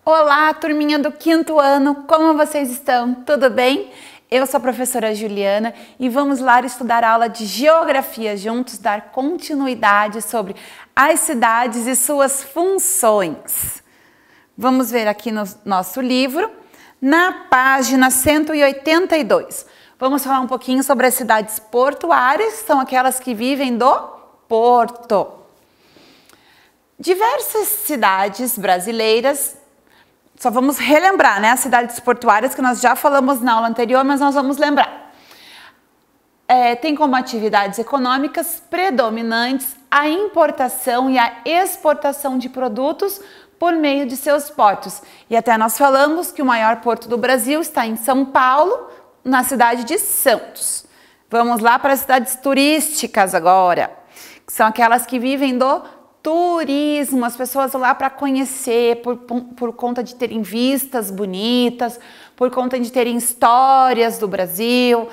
Olá, turminha do 5º ano, como vocês estão? Tudo bem? Eu sou a professora Juliana e vamos lá estudar a aula de Geografia juntos, dar continuidade sobre as cidades e suas funções. Vamos ver aqui no nosso livro, na página 182. Vamos falar um pouquinho sobre as cidades portuárias, são aquelas que vivem do porto. Diversas cidades brasileiras, só vamos relembrar, né, as cidades portuárias que nós já falamos na aula anterior, mas nós vamos lembrar. Tem como atividades econômicas predominantes a importação e a exportação de produtos por meio de seus portos. E até nós falamos que o maior porto do Brasil está em São Paulo, na cidade de Santos. Vamos lá para as cidades turísticas agora, que são aquelas que vivem do turismo. As pessoas vão lá para conhecer, por conta de terem vistas bonitas, por conta de terem histórias do Brasil,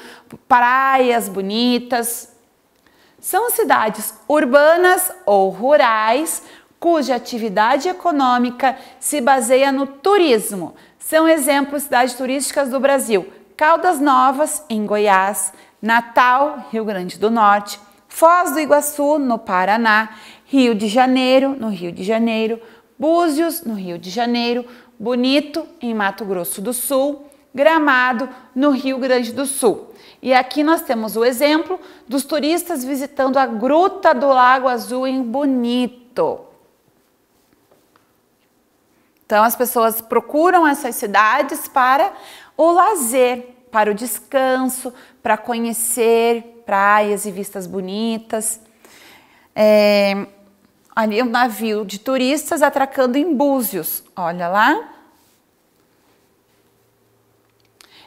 praias bonitas. São cidades urbanas ou rurais, cuja atividade econômica se baseia no turismo. São exemplos de cidades turísticas do Brasil: Caldas Novas, em Goiás; Natal, Rio Grande do Norte; Foz do Iguaçu, no Paraná; Rio de Janeiro, no Rio de Janeiro; Búzios, no Rio de Janeiro; Bonito, em Mato Grosso do Sul; Gramado, no Rio Grande do Sul. E aqui nós temos o exemplo dos turistas visitando a Gruta do Lago Azul em Bonito. Então as pessoas procuram essas cidades para o lazer, para o descanso, para conhecer praias e vistas bonitas. Ali um navio de turistas atracando em Búzios, olha lá.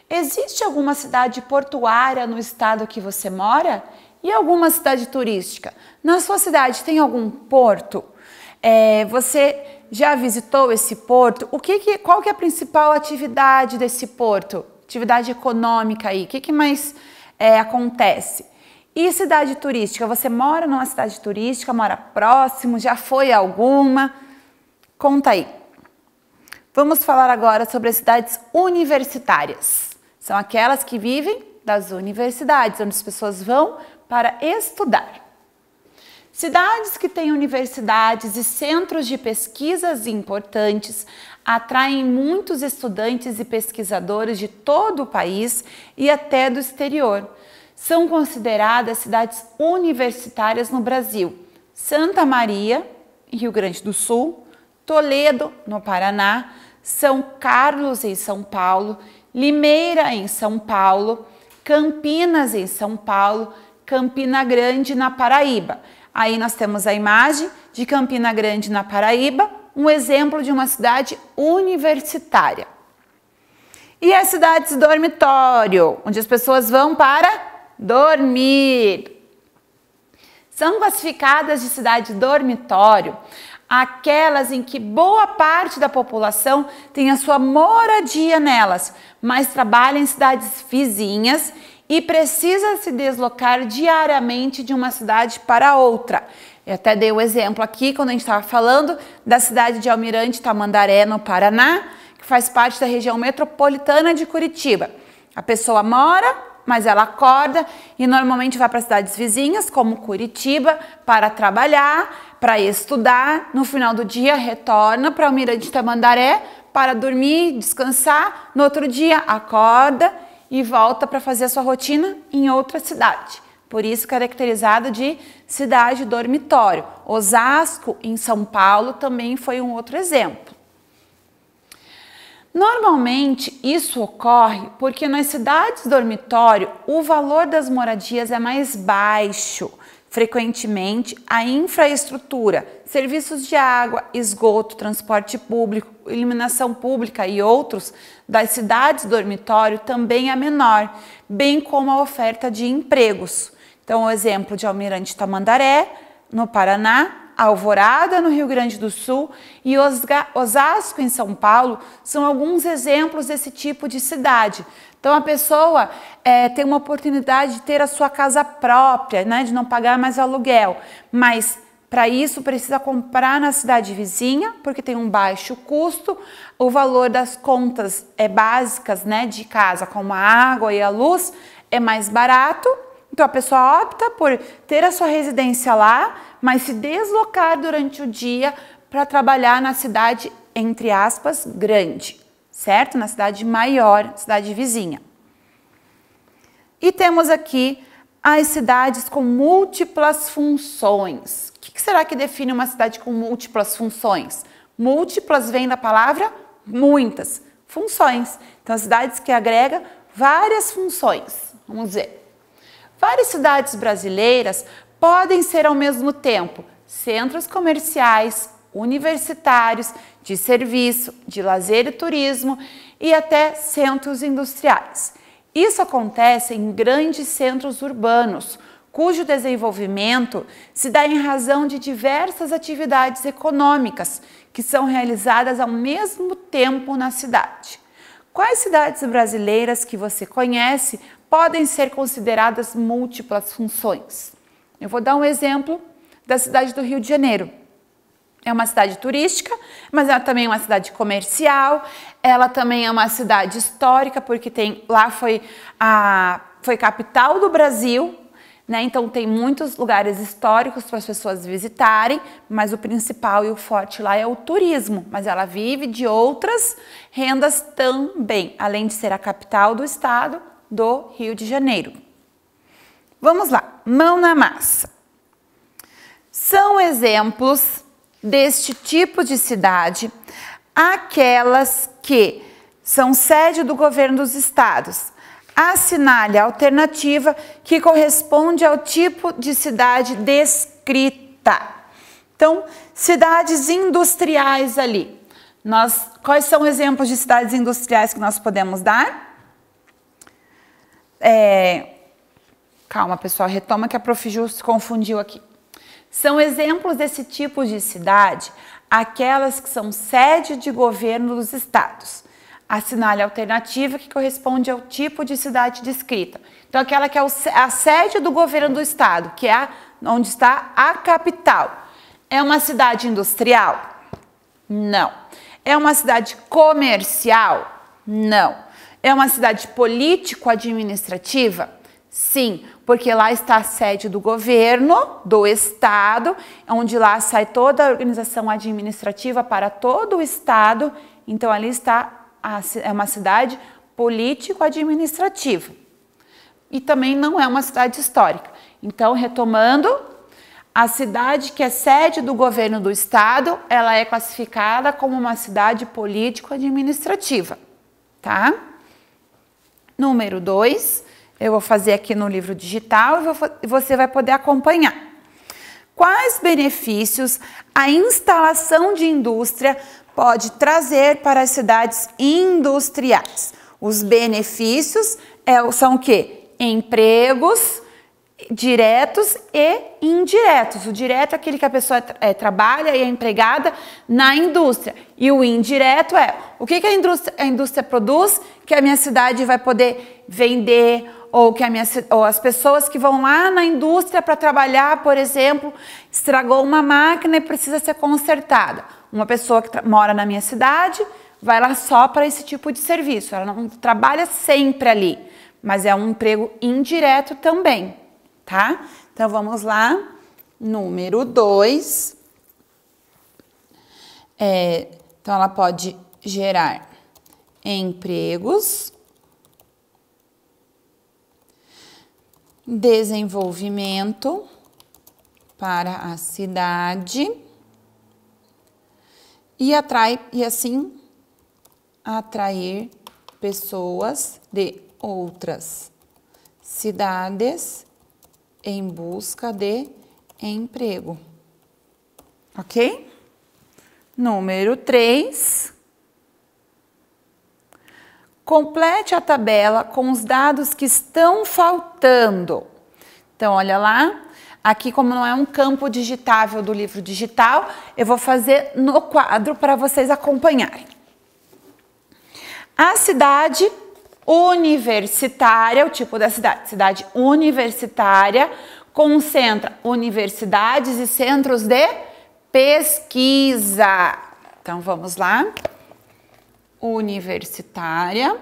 Existe alguma cidade portuária no estado que você mora? E alguma cidade turística? Na sua cidade tem algum porto? Você já visitou esse porto? Qual que é a principal atividade desse porto? Atividade econômica aí, o que mais acontece? E cidade turística? Você mora numa cidade turística, mora próximo, já foi a alguma? Conta aí. Vamos falar agora sobre as cidades universitárias. São aquelas que vivem das universidades, onde as pessoas vão para estudar. Cidades que têm universidades e centros de pesquisas importantes atraem muitos estudantes e pesquisadores de todo o país e até do exterior. São consideradas cidades universitárias no Brasil: Santa Maria, Rio Grande do Sul; Toledo, no Paraná; São Carlos, em São Paulo; Limeira, em São Paulo; Campinas, em São Paulo; Campina Grande, na Paraíba. Aí nós temos a imagem de Campina Grande, na Paraíba, um exemplo de uma cidade universitária. E as cidades dormitório, onde as pessoas vão para dormir. São classificadas de cidade dormitório aquelas em que boa parte da população tem a sua moradia nelas, mas trabalha em cidades vizinhas e precisa se deslocar diariamente de uma cidade para outra. Eu até dei o exemplo aqui quando a gente estava falando da cidade de Almirante Tamandaré, no Paraná, que faz parte da região metropolitana de Curitiba. A pessoa mora, mas ela acorda e normalmente vai para cidades vizinhas, como Curitiba, para trabalhar, para estudar. No final do dia retorna para Almirante Tamandaré para dormir, descansar. No outro dia acorda e volta para fazer a sua rotina em outra cidade. Por isso caracterizado de cidade dormitório. Osasco, em São Paulo, também foi um outro exemplo. Normalmente isso ocorre porque nas cidades dormitório o valor das moradias é mais baixo. Frequentemente a infraestrutura, serviços de água, esgoto, transporte público, iluminação pública e outros das cidades dormitório também é menor, bem como a oferta de empregos. Então o exemplo de Almirante Tamandaré, no Paraná; Alvorada, no Rio Grande do Sul, e Osasco, em São Paulo, são alguns exemplos desse tipo de cidade. Então a pessoa tem uma oportunidade de ter a sua casa própria, né, de não pagar mais aluguel, mas Para isso, precisa comprar na cidade vizinha, porque tem um baixo custo, o valor das contas básicas, né, de casa, como a água e a luz, é mais barato. Então, a pessoa opta por ter a sua residência lá, mas se deslocar durante o dia para trabalhar na cidade, entre aspas, grande, certo? Na cidade maior, cidade vizinha. E temos aqui as cidades com múltiplas funções. O que será que define uma cidade com múltiplas funções? Múltiplas vem da palavra muitas funções. Então, as cidades que agregam várias funções. Vamos ver. Várias cidades brasileiras podem ser ao mesmo tempo centros comerciais, universitários, de serviço, de lazer e turismo e até centros industriais. Isso acontece em grandes centros urbanos, cujo desenvolvimento se dá em razão de diversas atividades econômicas que são realizadas ao mesmo tempo na cidade. Quais cidades brasileiras que você conhece podem ser consideradas múltiplas funções? Eu vou dar um exemplo da cidade do Rio de Janeiro. É uma cidade turística, mas ela também é uma cidade comercial, ela também é uma cidade histórica, porque lá foi capital do Brasil, né? Então tem muitos lugares históricos para as pessoas visitarem, mas o principal e o forte lá é o turismo, mas ela vive de outras rendas também, além de ser a capital do estado do Rio de Janeiro. Vamos lá, mão na massa. São exemplos deste tipo de cidade aquelas que são sede do governo dos estados. Assinale a alternativa que corresponde ao tipo de cidade descrita. Então, cidades industriais ali. Quais são exemplos de cidades industriais que nós podemos dar? Calma, pessoal, retoma que a Prof. Ju se confundiu aqui. São exemplos desse tipo de cidade aquelas que são sede de governo dos estados. Assinale a alternativa que corresponde ao tipo de cidade descrita. Então, aquela que é a sede do governo do estado, que é onde está a capital. É uma cidade industrial? Não. É uma cidade comercial? Não. É uma cidade político-administrativa? Sim, porque lá está a sede do governo, do estado, onde lá sai toda a organização administrativa para todo o estado. Então, ali está, é uma cidade político-administrativa. E também não é uma cidade histórica. Então, retomando, a cidade que é sede do governo do estado, ela é classificada como uma cidade político-administrativa, tá? Número 2. Eu vou fazer aqui no livro digital e você vai poder acompanhar. Quais benefícios a instalação de indústria pode trazer para as cidades industriais? Os benefícios são o quê? Empregos diretos e indiretos. O direto é aquele que a pessoa trabalha e é empregada na indústria. E o indireto é o que a indústria produz que a minha cidade vai poder vender, ou as pessoas que vão lá na indústria para trabalhar, por exemplo, estragou uma máquina e precisa ser consertada. Uma pessoa que mora na minha cidade vai lá só para esse tipo de serviço. Ela não trabalha sempre ali, mas é um emprego indireto também, tá? Então, vamos lá. Número 2. Então, ela pode gerar empregos, desenvolvimento para a cidade e assim atrair pessoas de outras cidades em busca de emprego. Ok? Número 3. Complete a tabela com os dados que estão faltando. Então, olha lá. Aqui, como não é um campo digitável do livro digital, eu vou fazer no quadro para vocês acompanharem. A cidade universitária, o tipo da cidade universitária, concentra universidades e centros de pesquisa. Então, vamos lá. Universitária.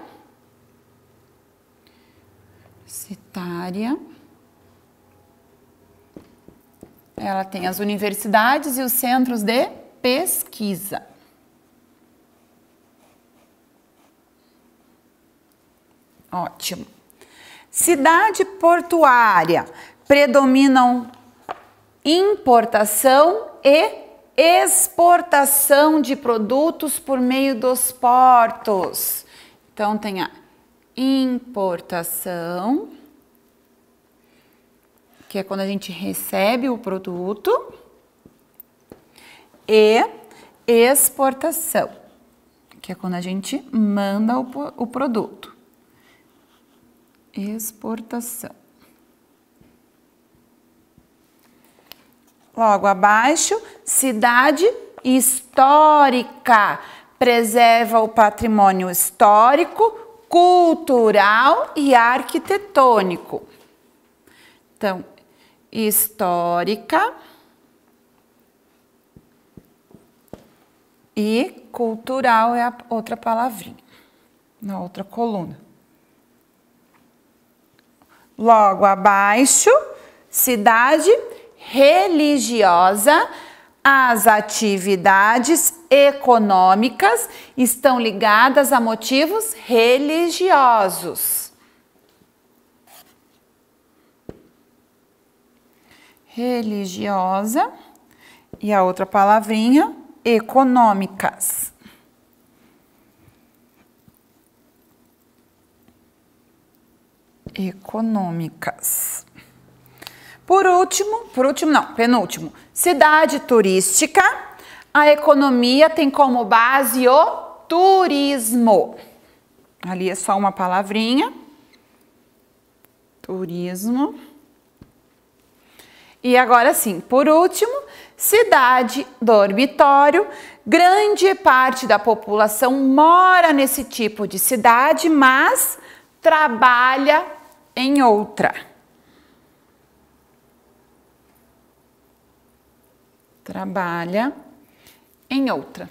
Ela tem as universidades e os centros de pesquisa. Ótimo. Cidade portuária. Predominam importação e exportação de produtos por meio dos portos. Então, tem a importação, que é quando a gente recebe o produto, e exportação, que é quando a gente manda o produto. Exportação. Logo abaixo, cidade histórica. Preserva o patrimônio histórico, cultural e arquitetônico. Então, histórica e cultural é a outra palavrinha, na outra coluna. Logo abaixo, cidade religiosa. As atividades econômicas estão ligadas a motivos religiosos. Religiosa e a outra palavrinha, econômicas. Econômicas. Penúltimo, cidade turística. A economia tem como base o turismo. Ali é só uma palavrinha. Turismo. E agora sim, por último, cidade dormitório. Grande parte da população mora nesse tipo de cidade, mas trabalha em outra. Trabalha em outra.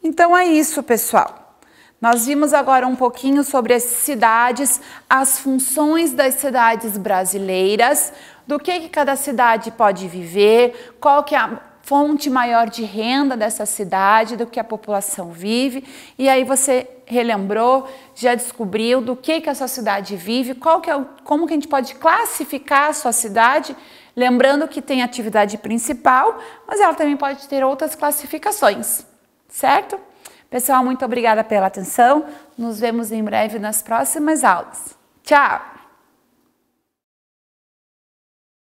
Então é isso, pessoal. Nós vimos agora um pouquinho sobre as cidades, as funções das cidades brasileiras, do que cada cidade pode viver, qual que é a fonte maior de renda dessa cidade, do que a população vive. E aí você relembrou, já descobriu do que a sua cidade vive, como que a gente pode classificar a sua cidade. Lembrando que tem atividade principal, mas ela também pode ter outras classificações, certo? Pessoal, muito obrigada pela atenção. Nos vemos em breve nas próximas aulas. Tchau!